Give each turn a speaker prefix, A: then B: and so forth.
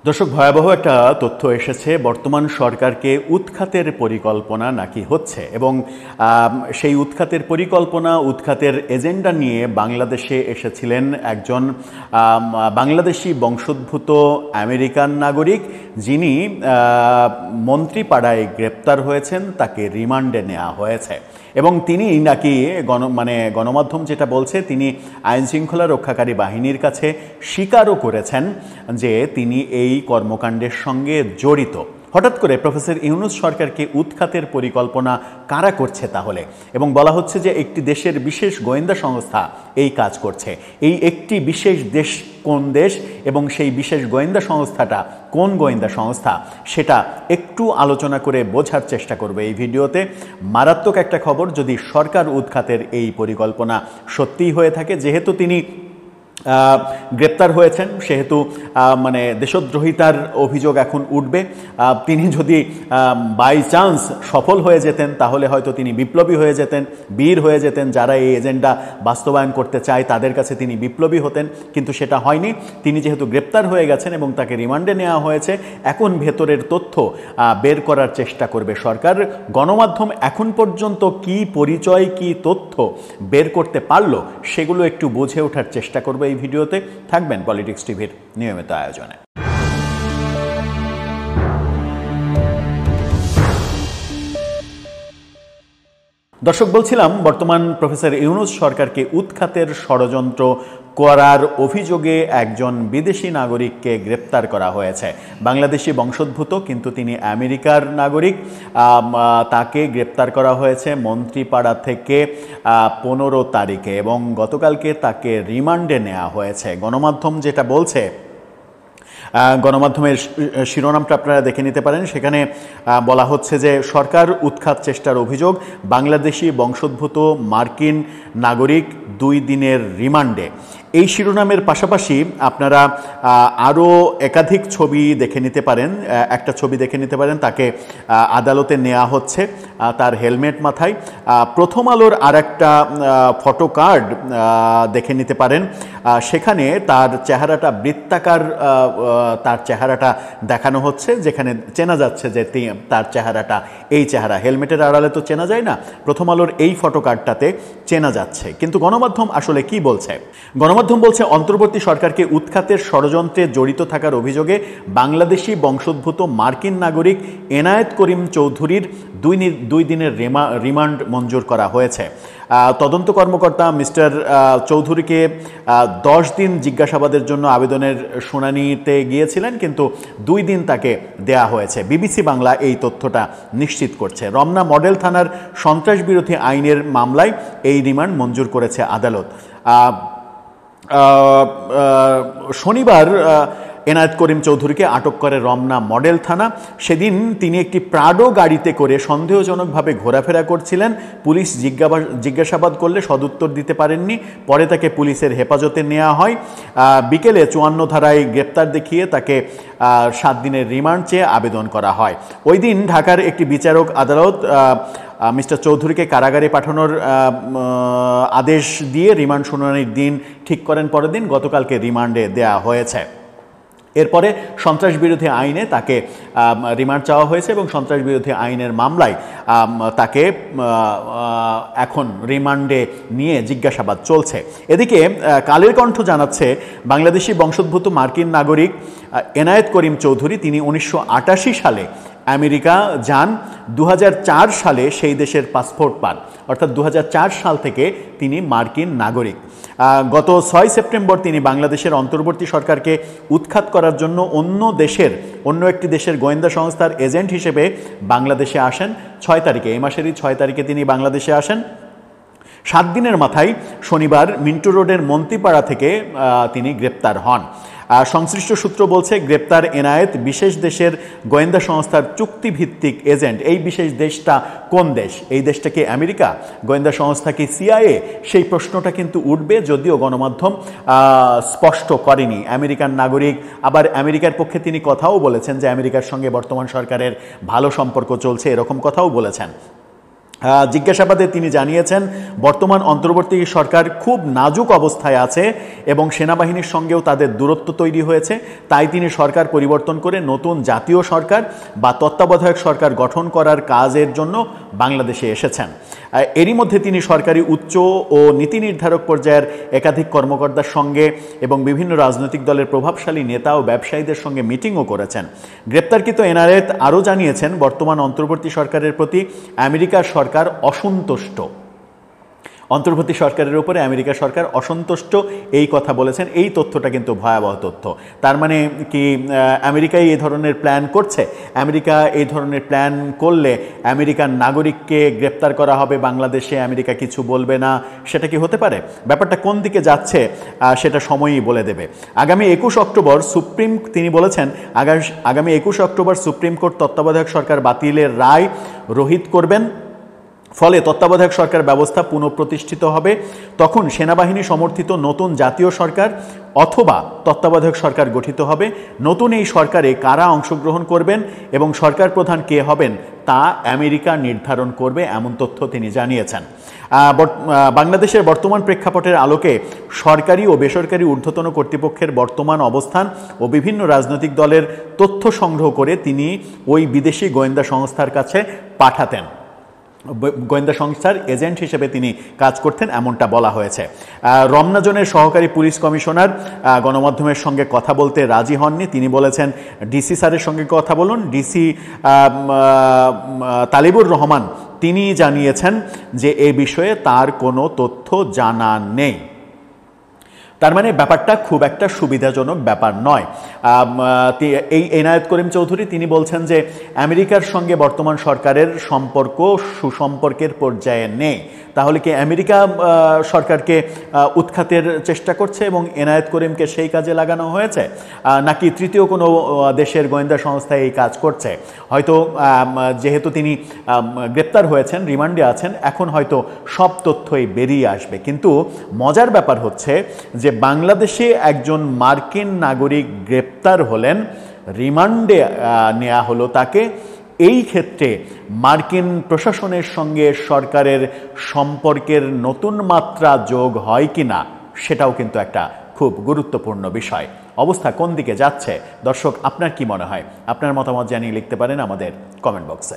A: দর্শক, ভয়াবহ একটা তথ্য এসেছে। বর্তমান সরকারকে উৎখাতের পরিকল্পনা নাকি হচ্ছে এবং সেই উৎখাতের পরিকল্পনা, উৎখাতের এজেন্ডা নিয়ে বাংলাদেশে এসেছিলেন একজন বাংলাদেশি বংশোদ্ভূত আমেরিকান নাগরিক, যিনি মন্ত্রীপাড়ায় গ্রেপ্তার হয়েছেন। তাকে রিমান্ডে নেওয়া হয়েছে এবং তিনি নাকি গণমাধ্যম যেটা বলছে, তিনি আইনশৃঙ্খলা রক্ষাকারী বাহিনীর কাছে স্বীকারও করেছেন যে তিনি এই কর্মকাণ্ডের সঙ্গে জড়িত। হঠাৎ করে প্রফেসর ইউনূস সরকারকে উৎখাতের পরিকল্পনা কারা করছে তাহলে? এবং বলা হচ্ছে যে একটি দেশের বিশেষ গোয়েন্দা সংস্থা এই কাজ করছে। এই একটি বিশেষ দেশ কোন দেশ এবং সেই বিশেষ গোয়েন্দা সংস্থাটা কোন গোয়েন্দা সংস্থা, সেটা একটু আলোচনা করে বোঝার চেষ্টা করবে এই ভিডিওতে। মারাত্মক একটা খবর, যদি সরকার উৎখাতের এই পরিকল্পনা সত্যিই হয়ে থাকে। যেহেতু তিনি গ্রেপ্তার হয়েছেন, সেহেতু দেশদ্রোহিতার অভিযোগ এখন উঠবে। তিনি যদি বাই চান্স সফল হয়ে যেতেন, তাহলে হয়তো তিনি বিপ্লবী হয়ে যেতেন, বীর হয়ে যেতেন। যারা এই এজেন্ডা বাস্তবায়ন করতে চায় তাদের কাছে তিনি বিপ্লবী হতেন, কিন্তু সেটা হয়নি। তিনি যেহেতু গ্রেপ্তার হয়ে গেছেন এবং তাকে রিমান্ডে নেওয়া হয়েছে, এখন ভেতরের তথ্য বের করার চেষ্টা করবে সরকার। গণমাধ্যম এখন পর্যন্ত কি পরিচয়, কি তথ্য বের করতে পারলো, সেগুলো একটু বুঝে ওঠার চেষ্টা করবে এই ভিডিওতে। থাকবেন পলিটিক্স টিভির নিয়মিত আয়োজনে। দর্শক, বলছিলাম বর্তমান প্রফেসর ইউনূস সরকারকে উৎখাতের ষড়যন্ত্র করার অভিযোগে একজন বিদেশি নাগরিককে গ্রেপ্তার করা হয়েছে। বাংলাদেশি বংশোদ্ভূত, কিন্তু তিনি আমেরিকার নাগরিক। তাকে গ্রেপ্তার করা হয়েছে মন্ত্রীপাড়া থেকে 15 তারিখে এবং গতকালকে তাকে রিমান্ডে নেওয়া হয়েছে। গণমাধ্যম যেটা বলছে, গণমাধ্যমের শিরোনামটা আপনারা দেখে নিতে পারেন। সেখানে বলা হচ্ছে যে সরকার উৎখাত চেষ্টার অভিযোগ, বাংলাদেশি বংশোদ্ভূত মার্কিন নাগরিক 2 দিনের রিমান্ডে। এই শিরোনামের পাশাপাশি আপনারা আরও একাধিক ছবি দেখে নিতে পারেন। একটা ছবি দেখে নিতে পারেন, তাকে আদালতে নেওয়া হচ্ছে তার হেলমেট মাথায়। প্রথম আলোর আর একটা ফটো কার্ড দেখে নিতে পারেন। সেখানে তার চেহারাটা বৃত্তাকার, তার চেহারাটা দেখানো হচ্ছে, যেখানে চেনা যাচ্ছে যে তার চেহারাটা এই চেহারা। হেলমেটের আড়ালে তো চেনা যায় না, প্রথম আলোর এই ফটো কার্ডটাতে চেনা যাচ্ছে। কিন্তু গণমাধ্যম আসলে কি বলছে? গণমাধ্যম বলছে অন্তর্বর্তী সরকারকে উৎখাতের ষড়যন্ত্রে জড়িত থাকার অভিযোগে বাংলাদেশি বংশোদ্ভূত মার্কিন নাগরিক এনায়েত করিম চৌধুরীর 2 দিনের রিমান্ড মঞ্জুর করা হয়েছে। তদন্ত কর্মকর্তা মিস্টার চৌধুরীকে 10 দিন জিজ্ঞাসাবাদের জন্য আবেদনের শুনানিতে গিয়েছিলেন, কিন্তু 2 দিন তাকে দেয়া হয়েছে। বিবিসি বাংলা এই তথ্যটা নিশ্চিত করছে। রমনা মডেল থানার সন্ত্রাস বিরোধী আইনের মামলায় এই রিমান্ড মঞ্জুর করেছে আদালত। শনিবার এনায়েত করিম চৌধুরীকে আটক করে রমনা মডেল থানা। সেদিন তিনি একটি প্রাডো গাড়িতে করে সন্দেহজনকভাবে ঘোরাফেরা করছিলেন। পুলিশ জিজ্ঞাসাবাদ করলে সদুত্তর দিতে পারেননি। পরে তাকে পুলিশের হেফাজতে নেওয়া হয়। বিকেলে 54 ধারায় গ্রেপ্তার দেখিয়ে তাকে 7 দিনের রিমান্ড চেয়ে আবেদন করা হয়। ওই দিন ঢাকার একটি বিচারক আদালত মিস্টার চৌধুরীকে কারাগারে পাঠানোর আদেশ দিয়ে রিমান্ড শুনানির দিন ঠিক করেন। পরের দিন গতকালকে রিমান্ডে দেয়া হয়েছে। এরপরে সন্ত্রাস বিরোধী আইনে তাকে রিমান্ড চাওয়া হয়েছে এবং সন্ত্রাস বিরোধী আইনের মামলায় তাকে এখন রিমান্ডে নিয়ে জিজ্ঞাসাবাদ চলছে। এদিকে কালের কণ্ঠ জানাচ্ছে বাংলাদেশি বংশোদ্ভূত মার্কিন নাগরিক এনায়েত করিম চৌধুরী, তিনি 1988 সালে আমেরিকা যান। 2004 সালে সেই দেশের পাসপোর্ট পান, অর্থাৎ 2004 সাল থেকে তিনি মার্কিন নাগরিক। গত 6 সেপ্টেম্বর তিনি বাংলাদেশের অন্তর্বর্তী সরকারকে উৎখাত করার জন্য অন্য একটি দেশের গোয়েন্দা সংস্থার এজেন্ট হিসেবে বাংলাদেশে আসেন 6 তারিখে। এই মাসেরই 6 তারিখে তিনি বাংলাদেশে আসেন। 7 দিনের মাথায় শনিবার মিন্টো রোডের মন্ত্রীপাড়া থেকে তিনি গ্রেপ্তার হন। সংশ্লিষ্ট সূত্র বলছে, গ্রেপ্তার এনায়েত বিশেষ দেশের গোয়েন্দা সংস্থার চুক্তিভিত্তিক এজেন্ট। এই বিশেষ দেশটা কোন দেশ? এই দেশটা কি আমেরিকা? গোয়েন্দা সংস্থা কি CIA? সেই প্রশ্নটা কিন্তু উঠবে, যদিও গণমাধ্যম স্পষ্ট করেনি। আমেরিকান নাগরিক, আবার আমেরিকার পক্ষে তিনি কথাও বলেছেন যে আমেরিকার সঙ্গে বর্তমান সরকারের ভালো সম্পর্ক চলছে, এরকম কথাও বলেছেন। জিজ্ঞাসাবাদে তিনি জানিয়েছেন বর্তমান অন্তর্বর্তী সরকার খুব নাজুক অবস্থায় আছে এবং সেনাবাহিনীর সঙ্গেও তাদের দূরত্ব তৈরি হয়েছে, তাই তিনি সরকার পরিবর্তন করে নতুন জাতীয় সরকার বা তত্ত্বাবধায়ক সরকার গঠন করার কাজের জন্য বাংলাদেশে এসেছেন। এরই মধ্যে তিনি সরকারি উচ্চ ও নীতি নির্ধারক পর্যায়ের একাধিক কর্মকর্তার সঙ্গে এবং বিভিন্ন রাজনৈতিক দলের প্রভাবশালী নেতা ও ব্যবসায়ীদের সঙ্গে মিটিংও করেছেন। গ্রেপ্তারকৃত এনায়েত আরও জানিয়েছেন বর্তমান অন্তর্বর্তী সরকারের প্রতি আমেরিকার সরকার অসন্তুষ্ট। অন্তর্বর্তী সরকারের উপরে আমেরিকা সরকার অসন্তুষ্ট এই কথা বলেছেন। এই তথ্যটা কিন্তু ভয়াবহ তথ্য। তার মানে কি আমেরিকাই এই ধরনের প্ল্যান করছে? আমেরিকা এই ধরনের প্ল্যান করলে আমেরিকার নাগরিককে গ্রেপ্তার করা হবে বাংলাদেশে, আমেরিকা কিছু বলবে না, সেটা কি হতে পারে? ব্যাপারটা কোন দিকে যাচ্ছে সেটা সময়ই বলে দেবে। আগামী 21 অক্টোবর তিনি বলেছেন আগামী 21 অক্টোবর সুপ্রিম কোর্ট তত্ত্বাবধায়ক সরকার বাতিলের রায় রহিত করবেন, ফলে তত্ত্বাবধায়ক সরকার ব্যবস্থা পুনঃপ্রতিষ্ঠিত হবে। তখন সেনাবাহিনী সমর্থিত নতুন জাতীয় সরকার অথবা তত্ত্বাবধায়ক সরকার গঠিত হবে। নতুন এই সরকারে কারা অংশগ্রহণ করবেন এবং সরকার প্রধান কে হবেন তা আমেরিকা নির্ধারণ করবে, এমন তথ্য তিনি জানিয়েছেন। বাংলাদেশের বর্তমান প্রেক্ষাপটের আলোকে সরকারি ও বেসরকারি ঊর্ধ্বতন কর্তৃপক্ষের বর্তমান অবস্থান ও বিভিন্ন রাজনৈতিক দলের তথ্য সংগ্রহ করে তিনি ওই বিদেশি গোয়েন্দা সংস্থার কাছে পাঠাতেন। গোয়েন্দা সংস্থার এজেন্ট হিসেবে তিনি কাজ করতেন, এমনটা বলা হয়েছে। রমনা জোনের সহকারী পুলিশ কমিশনার গণমাধ্যমের সঙ্গে কথা বলতে রাজি হননি। তিনি বলেছেন ডিসি স্যারের সঙ্গে কথা বলুন। ডিসি তালিবুর রহমান তিনি জানিয়েছেন যে এ বিষয়ে তার কোনো তথ্য জানা নেই। তার মানে ব্যাপারটা খুব একটা সুবিধাজনক ব্যাপার নয়। এই এনায়েত করিম চৌধুরী তিনি বলছেন যে আমেরিকার সঙ্গে বর্তমান সরকারের সম্পর্ক সুসম্পর্কের পর্যায়ে নেই। তাহলে কি আমেরিকা সরকারকে উৎখাতের চেষ্টা করছে এবং এনায়েত করিমকে সেই কাজে লাগানো হয়েছে, নাকি তৃতীয় কোনো দেশের গোয়েন্দা সংস্থা এই কাজ করছে? হয়তো যেহেতু তিনি গ্রেপ্তার হয়েছেন, রিমান্ডে আছেন, এখন হয়তো সব তথ্যই বেরিয়ে আসবে। কিন্তু মজার ব্যাপার হচ্ছে যে বাংলাদেশে একজন মার্কিন নাগরিক গ্রেপ্তার হলেন, রিমান্ডে নেওয়া হলো তাকে। এই ক্ষেত্রে মার্কিন প্রশাসনের সঙ্গে সরকারের সম্পর্কের নতুন মাত্রা যোগ হয় কিনা সেটাও কিন্তু একটা খুব গুরুত্বপূর্ণ বিষয়। অবস্থা কোন দিকে যাচ্ছে দর্শক, আপনার কি মনে হয়? আপনার মতামত জানিয়ে লিখতে পারেন আমাদের কমেন্ট বক্সে।